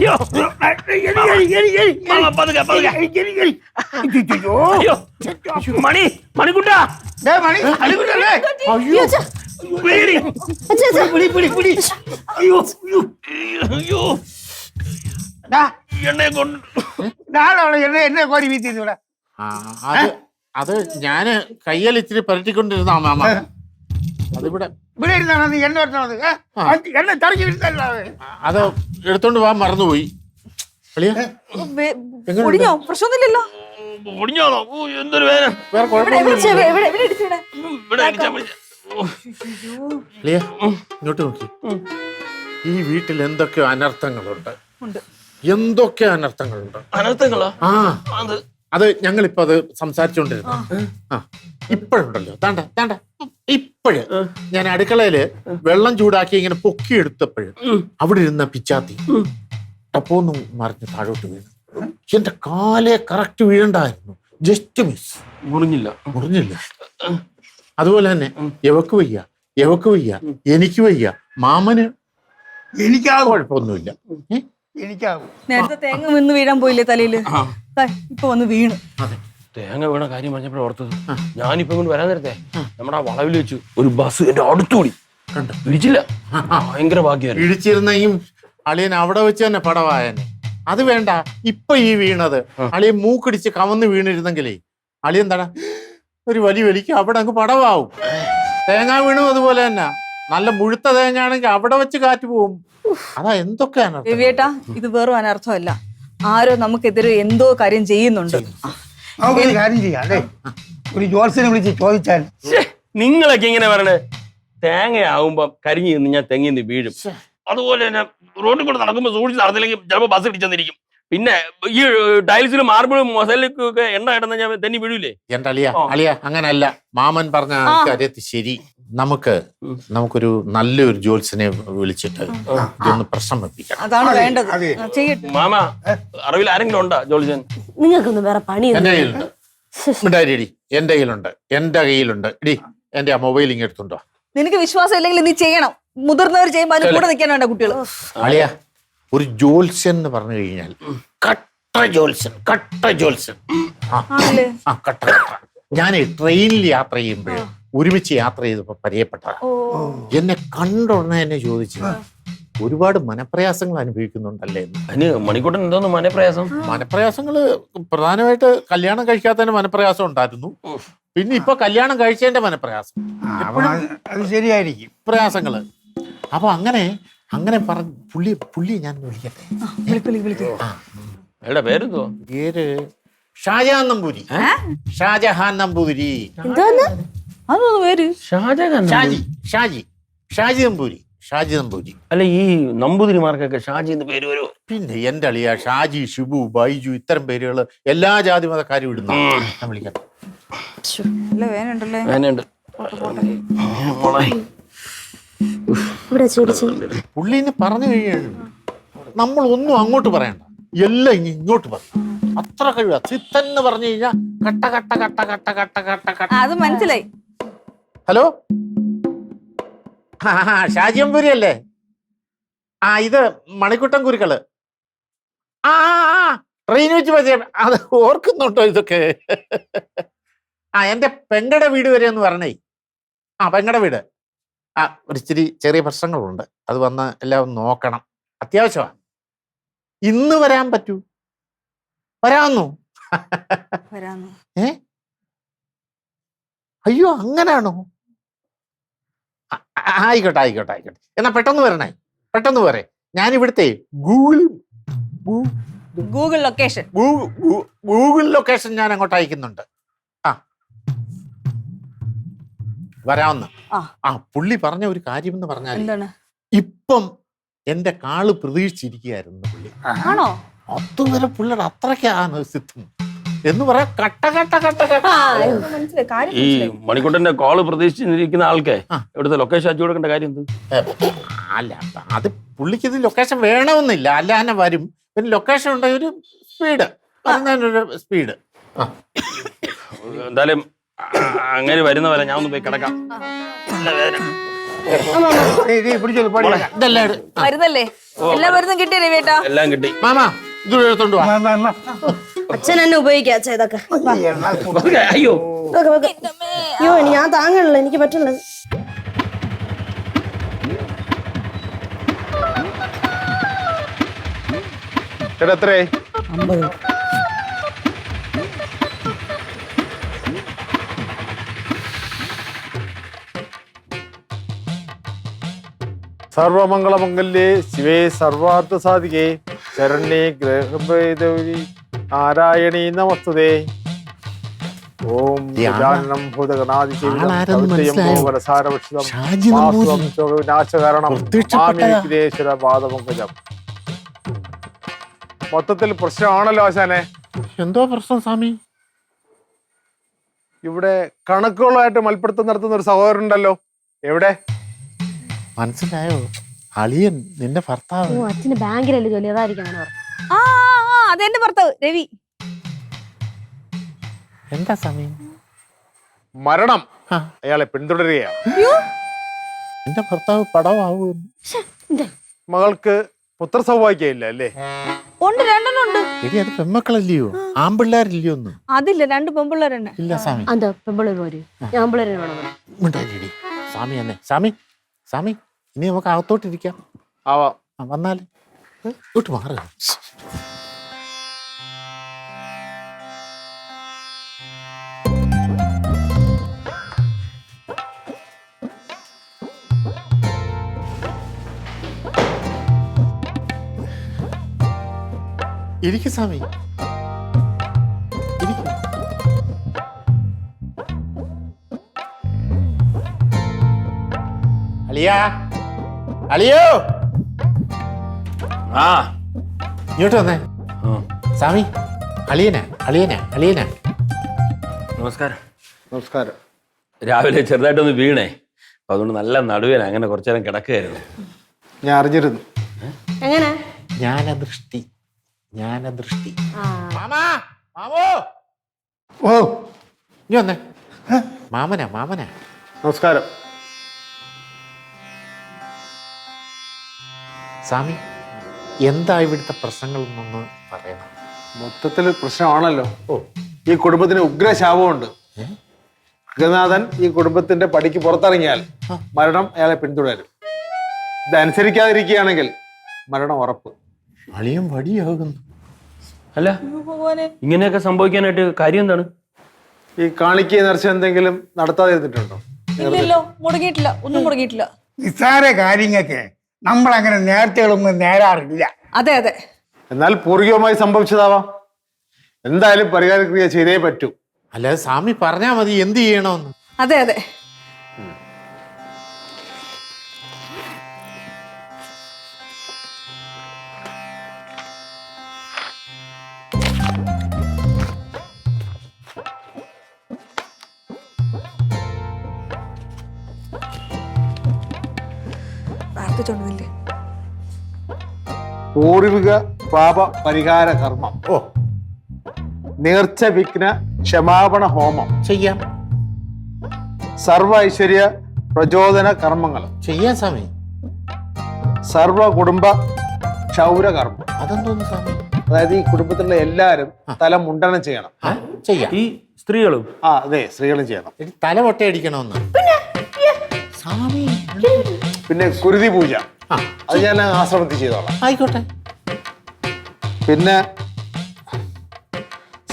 അയ്യോ മണി മണിക്കുട്ടാ എന്നെ കൊണ്ട് എന്നെ കോരി വീത്തിവിടെ. അത് ഞാന് കയ്യിൽ ഇച്ചിരി പരട്ടിക്കൊണ്ടിരുന്ന മാമ. അതിവിടെ ഇവിടെ ഇരുന്നാണ് നീ എന്നെ വരുന്നത്. എന്നെ തറക്കി വിട്ടല്ലോ. അത് എടുത്തോണ്ട് പോവാൻ മറന്നുപോയി. പ്രശ്നമൊന്നുമില്ലല്ലോ. ഒടിഞ്ഞോളോ? എന്തൊരു വേദന. വേറെ കുഴപ്പമൊന്നുമില്ല. ഇങ്ങോട്ട് നോക്കി. ഈ വീട്ടിൽ എന്തൊക്കെയോ അനർത്ഥങ്ങളുണ്ട്. എന്തൊക്കെ അനർത്ഥങ്ങളുണ്ട്. അനർത്ഥങ്ങളോ? അത് ഞങ്ങളിപ്പോ അത് സംസാരിച്ചോണ്ടിരുന്നു. ഇപ്പോഴുണ്ടല്ലോ താണ്ട ഇപ്പോഴ് ഞാൻ അടുക്കളയില് വെള്ളം ചൂടാക്കി ഇങ്ങനെ പൊക്കിയെടുത്തപ്പോഴും അവിടെ ഇരുന്ന പിച്ചാത്തി ടപ്പോന്നും മറിഞ്ഞ് താഴോട്ട് വീണു. എന്റെ കാലേ കറക്റ്റ് വീഴണ്ടായിരുന്നു. Just miss. മുറിഞ്ഞില്ല. അതുപോലെ തന്നെ എവക്ക് വയ്യ എനിക്ക് വയ്യ, മാമന് എനിക്കാകും. കുഴപ്പമൊന്നുമില്ല. എനിക്കാകും. നേരത്തെ തേങ്ങ വീണ് വീഴാൻ പോയില്ലേ തലയില്? ഇപ്പൊ വന്ന് വീണു. തേങ്ങ വീണ കാര്യം പറഞ്ഞപ്പോഴേ ഓർത്തത്. ഞാനിപ്പോ കൊണ്ട് വരാൻ നേരത്തെ നമ്മുടെ ആ വളവിൽ വെച്ച് ഒരു ബസ് എന്റെ അടുത്തുകൂടി കണ്ടു. ഇടിച്ചില്ല. ഭയങ്കര ഭാഗ്യമായിരുന്നു. ഇടിച്ചിരുന്നെങ്കിൽ അളിയൻ അവിടെ വെച്ച് തന്നെ പടവായനെ. അത് വേണ്ട. ഇപ്പൊ ഈ വീണത് അളിയൻ മൂക്കിടിച്ച് കവന്ന് വീണിരുന്നെങ്കിലേ അളിയൻ തട ഒരു വലിക്ക് അവിടെ അങ്ങ് പടവാവും. തേങ്ങ വീണു അതുപോലെ തന്നെ. നല്ല മുഴുത്ത തേങ്ങ ആണെങ്കിൽ അവിടെ വെച്ച് കാറ്റ് പോവും. അതാ എന്തൊക്കെ രവിയേട്ടാ, ഇത് വെറും അനർത്ഥമല്ല. ആരോ നമുക്കെതിരെ എന്തോ കാര്യം ചെയ്യുന്നുണ്ട്. നമുക്കൊരു കാര്യം ചെയ്യാം അല്ലേ? ഒരു ജോത്സ്യനെ വിളിച്ച് ചോദിച്ചാൽ. നിങ്ങളൊക്കെ ഇങ്ങനെ പറയണേ. തേങ്ങയാവുമ്പോ കരിഞ്ഞു നിന്ന് ഞാൻ തെങ്ങിന്ന് വീഴും. അതുപോലെ തന്നെ റോഡിൽ കൂടെ നടക്കുമ്പോൾ സൂക്ഷിച്ച് നടന്നില്ലെങ്കിൽ ചിലപ്പോൾ ബസ് ഇടിച്ചെന്നിരിക്കും. പിന്നെ ഈ ടൈൽസിലും മാർബിളും മൊസലിലൊക്കെ എണ്ണ ഇടുന്ന ഞാൻ തെന്നി വീഴൂലേ? എന്റെ അളിയ അങ്ങനല്ല. മാമൻ പറഞ്ഞ കാര്യത്തിൽ ശരി. നമുക്കൊരു നല്ലൊരു ജോത്സ്യനെ വിളിച്ചിട്ട് ഇതൊന്ന് പ്രശ്നം വെപ്പിക്കണം. അതാണ് വേണ്ടത്. മാമ അറിവിൽ ആരെങ്കിലും ഉണ്ടോ ജോത്സ്യൻ? നിങ്ങൾക്കൊന്നും വേറെ പണി എന്റെ കയ്യിലുണ്ട്. എന്റെ കയ്യിലുണ്ട്. ഇടി എന്റെ ആ മൊബൈൽ ഇങ്ങനെ എടുത്തുണ്ടോ? നിനക്ക് വിശ്വാസം ഇല്ലെങ്കിൽ നീ ചെയ്യണം. മുതിർന്നവർ ചെയ്യുമ്പോൾ അതിന് കൂടെ നിൽക്കാൻ വേണ്ട കുട്ടികൾ. അളിയ ഒരു ജോത്സ്യൻ എന്ന് പറഞ്ഞു കഴിഞ്ഞാൽ കട്ട ജോത്സ്യൻ. ഞാൻ ട്രെയിനിൽ യാത്ര ചെയ്യുമ്പോഴും ഒരുമിച്ച് യാത്ര ചെയ്തപ്പോ പരിചയപ്പെട്ടതാ. എന്നെ കണ്ടുടനെ എന്നെ ചോദിച്ചു, ഒരുപാട് മനപ്രയാസങ്ങൾ അനുഭവിക്കുന്നുണ്ടല്ലേ? അതിന് മണിക്കൂട്ടൻ എന്തോന്ന് മനപ്രയാസം? മനപ്രയാസങ്ങള് പ്രധാനമായിട്ട് കല്യാണം കഴിക്കാത്തതിന്റെ മനപ്രയാസം ഉണ്ടായിരുന്നു. പിന്നെ ഇപ്പൊ കല്യാണം കഴിച്ചതിന്റെ മനപ്രയാസം. അത് ശരിയായിരിക്കും പ്രയാസങ്ങള്. അപ്പൊ അങ്ങനെ പറഞ്ഞ പുള്ളി ഞാൻ വിളിക്കട്ടെ. പേരെന്തോ? പേര് ഷാജഹാൻ നമ്പൂരി. ഷാജി നമ്പൂരി. അല്ല, ഈ നമ്പൂതിരിമാർക്കൊക്കെ ഷാജി എന്ന് പേര് വരുമോ? പിന്നെ എന്റെ അളിയ ഷാജി, ഷിബു, ബൈജു ഇത്തരം പേരുകള് എല്ലാ ജാതി മതക്കാരും ഇടുന്നു. ഞാൻ വിളിക്കട്ടെ. പുള്ളിനെ പറഞ്ഞു കഴിഞ്ഞാൽ നമ്മൾ ഒന്നും അങ്ങോട്ട് പറയണ്ട, എല്ലാം ഇങ്ങോട്ട് പറഞ്ഞു. അത്ര കഴിവ്. സിത്തന്ന് പറഞ്ഞു കഴിഞ്ഞാൽ കട്ട. അത് മനസ്സിലായി. ഹലോ, ഷാജിയമ്പൂരി അല്ലേ? ഇത് മണിക്കുട്ടൻ കുരുക്കള്. ട്രെയിൻ വെച്ച് പരിചയം. അത് ഓർക്കുന്നുണ്ടോ ഇതൊക്കെ? എന്റെ പെങ്ങടെ വീട് വരെ ഒന്ന് പറഞ്ഞേ. പെങ്ങടെ വീട്. ഒരിച്ചിരി ചെറിയ പ്രശ്നങ്ങളുണ്ട്. അത് വന്ന് എല്ലാം നോക്കണം. അത്യാവശ്യമാണ്. ഇന്ന് വരാൻ പറ്റൂ? വരാമെന്നോ? അയ്യോ, അങ്ങനാണോ? ആയിക്കോട്ടെ. എന്നാ പെട്ടെന്ന് വരണേ. പെട്ടെന്ന് പോരെ. ഞാനിവിടുത്തെ ഗൂഗിൾ ലൊക്കേഷൻ ഞാൻ അങ്ങോട്ട് അയക്കുന്നുണ്ട്. വരാമെന്ന്. പുള്ളി പറഞ്ഞ ഒരു കാര്യം എന്ന് പറഞ്ഞാൽ, ഇപ്പം എന്റെ കാള് പ്രതീക്ഷിച്ചിരിക്കുകയായിരുന്നു പുള്ളി. അതുവരെ പുള്ളിയുടെ അത്രയ്ക്കാണ് സിദ്ധം എന്ന് പറയാം. കട്ട. ഈ മണിക്കുട്ടന്റെ കോള് പ്രതീക്ഷിച്ചിരിക്കുന്ന ആൾക്കെ ഇവിടുത്തെ ലൊക്കേഷൻ അയച്ചു കൊടുക്കേണ്ട കാര്യം എന്ത്? അല്ല, അത് പുള്ളിക്ക് ഇത് ലൊക്കേഷൻ വേണമെന്നില്ല. അല്ല തന്നെ വരും. പിന്നെ ലൊക്കേഷൻ ഉണ്ടെങ്കിൽ ഒരു സ്പീഡ്, സ്പീഡ്. എന്തായാലും അങ്ങനെ വരുന്നവരെ ഞാൻ ഒന്ന് പോയി കിടക്കാം. നല്ല വേദന. പിടിച്ചോളൂ പടി ഇതെല്ലാം എടു. ആ, മരുന്നല്ലേ എല്ലാ മരുന്നും കിട്ടിയ രവിയേട്ടാ? എല്ലാം കിട്ടി. മാമ ഇത് എടുത്തോണ്ട് വാ. അച്ഛൻ എന്നെ ഉപയോഗിക്കാം അച്ഛാ ഇതൊക്കെ. അയ്യോ ഇതൊക്കെ വെക്ക്. അയ്യോ ഞാൻ താങ്ങണില്ല, എനിക്ക് പറ്റില്ല. ചേട്ടാ എത്രേ? 50. സർവമംഗളമംഗല്യേ ശിവേ സർവാർത്ഥ സാധികേ ശരണ്യേ ഗ്രഹഭേദൗരി നാരായണീ നമസ്തുതേ. ഓം ഗജാനനം ഭൂതഗണാധിസേവിതം വരസാരവക്ഷിതം മാസ്വം വിനാശകാരണം മാമേശ്വര പാദപങ്കജം. മൊത്തത്തിൽ പ്രശ്നമാണല്ലോ ആശാനെ. എന്തോ പ്രശ്നം സ്വാമി? ഇവിടെ കണക്കുകളായിട്ട് മൽപ്പിടുത്തം നടത്തുന്ന ഒരു സഹോദരൻ ഉണ്ടല്ലോ, എവിടെ? മനസ്സിലായോ? അളിയൻ നിന്റെ ഭർത്താവ്. അച്ഛന് ബാങ്കിലല്ലേ ജോലി, അതായിരിക്കും അങ്ങനെ പറഞ്ഞു. ആ അതെന്റെ ഭർത്താവ് രവി. എന്താ സമയം? മരണം അയാളെ പിന്തുടരുകയാണ്. എന്റെ ഭർത്താവ് പടവാകും. മകൾക്ക് പുത്ര സൗഭാഗ്യമില്ല അല്ലേ? ഉണ്ട്, രണ്ടെണ്ണം ഉണ്ട്. എടി അത് പെമ്മക്കളല്ലയോ, ആമ്പിള്ളേരില്ലയോ ഒന്നും? അതില്ല, 2 പെമ്പിള്ളേരെന്നെ. ഇല്ല സ്വാമി. എന്താ പെമ്പിളി പോര്, ഞാൻ പിള്ളേരെ വേണം. മിണ്ടായിരി സ്വാമി. എന്നെ സ്വാമി സ്വാമി ഇനി നമുക്ക് അകത്തോട്ടിരിക്കാം. ആവാം. വന്നാല് ഇങ്ങോട്ട് മാറുക. ഇരിക്കു സ്വാമി, ഇരിക്കു. അളിയാ, അളിയോ ആ ഇങ്ങോട്ട് വന്നേ. സ്വാമി അളിയനാ അളിയനാ അളിയനാ. നമസ്കാരം. നമസ്കാരം. രാവിലെ ചെറുതായിട്ടൊന്ന് വീണേ, അപ്പൊ അതുകൊണ്ട് നല്ല നടുവേന, അങ്ങനെ കുറച്ചു നേരം കിടക്കുകയായിരുന്നു. ഞാൻ അറിഞ്ഞിരുന്നു. എങ്ങനെ? ജ്ഞാനദൃഷ്ടി, ജ്ഞാനദൃഷ്ടി. മാമാ, മാമോ. ഓ ഇനി വന്നേ. മാമനാ മാമനാ. നമസ്കാരം. സ്വാമി എന്താ ഇവിടുത്തെ പ്രശ്നങ്ങളൊന്നൊന്ന് പറയണം. മൊത്തത്തിൽ പ്രശ്നമാണല്ലോ. ഈ കുടുംബത്തിന് ഉഗ്രശാപമുണ്ട്. ഗൃഹനാഥൻ ഈ കുടുംബത്തിന്റെ പടിക്ക് പുറത്തിറങ്ങിയാൽ മരണം അയാളെ പിന്തുടരും. ഇതനുസരിക്കാതിരിക്കുകയാണെങ്കിൽ മരണം ഉറപ്പ്. അളിയും വടിയാകുന്നു. അല്ല, ഇങ്ങനെയൊക്കെ സംഭവിക്കാനായിട്ട് കാര്യം എന്താണ്? ഈ കാണിക്ക നേർച്ച എന്തെങ്കിലും നടത്താതിരുന്നിട്ടുണ്ടോ? ഇല്ലല്ലോ, മുടങ്ങിയിട്ടില്ല, ഒന്നും മുടങ്ങിയിട്ടില്ല. നിസ്സാര കാര്യങ്ങൾക്ക് നമ്മളങ്ങനെ നേരത്തെകളൊന്നും നേരാറില്ല. അതെ അതെ. എന്നാൽ പൂർവികമായി സംഭവിച്ചതാവാം. എന്തായാലും പരിഹാരക്രിയ ചെയ്തേ പറ്റൂ. അല്ലാതെ സ്വാമി പറഞ്ഞാ മതി എന്ത് ചെയ്യണമെന്ന്. അതെ അതെ. പ്രാർത്ഥിച്ചോണ്ടില്ലേ? പൂർവിക പാപ പരിഹാര കർമ്മം. നേർച്ച വിഘ്ന ക്ഷമാപണ ഹോമം ചെയ്യാം. സർവ ഐശ്വര്യ പ്രചോദന കർമ്മങ്ങൾ ചെയ്യാം സ്വാമി. സർവ കുടുംബ ക്ഷൗര കർമ്മം. അതെന്തോന്ന് സ്വാമി? അതായത് ഈ കുടുംബത്തിലുള്ള എല്ലാവരും തല മുണ്ടനം ചെയ്യണം. ചെയ്യാം. ഈ സ്ത്രീകളും? അതെ, സ്ത്രീകളും ചെയ്യണം. തല പൊട്ടയടിക്കണമെന്ന് സ്വാമി. പിന്നെ കുരുതി പൂജ, അത് ഞാൻ ആശ്രമത്തിൽ ചെയ്തോളാം. ആയിക്കോട്ടെ. പിന്നെ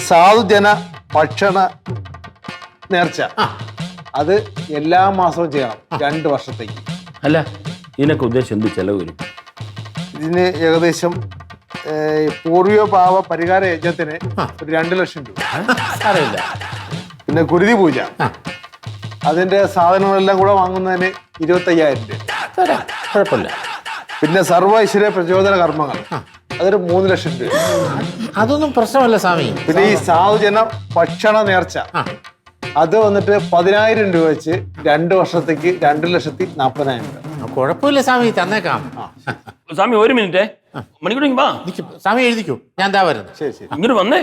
സാധുജന ഭക്ഷണ നേർച്ച, അത് എല്ലാ മാസവും ചെയ്യണം 2 വർഷത്തേക്ക്. അല്ല, ഇതിനൊക്കെ ഉദ്ദേശം എന്ത് ചെലവ് വരും? ഇതിന് ഏകദേശം പൂർവിക പാവ പരിഹാര യജ്ഞത്തിന് ഒരു 2 ലക്ഷം രൂപ. അറിയില്ല. പിന്നെ കുരുതി പൂജ, അതിന്റെ സാധനങ്ങളെല്ലാം കൂടെ വാങ്ങുന്നതിന് 25,000 രൂപ. കുഴപ്പമില്ല. പിന്നെ സർവ ഐശ്വര്യ പ്രചോദന കർമ്മങ്ങൾ, അതൊരു 3 ലക്ഷം രൂപ. അതൊന്നും പ്രശ്നമല്ല സ്വാമി. പിന്നെ ഈ സാധുജന ഭക്ഷണ നേർച്ച, അത് വന്നിട്ട് 10,000 രൂപ വെച്ച് 2 വർഷത്തേക്ക് 2,40,000 രൂപ. കുഴപ്പമില്ല സ്വാമി, തന്നേക്കാം. സ്വാമി ഒരു മിനിറ്റ്, മണിക്കൂർ വാ. സ്വാമി എഴുതിക്കൂ, ഞാൻ എന്താ വരുന്നത്. ശരി ശരി. ഇങ്ങോട്ട് വന്നേ.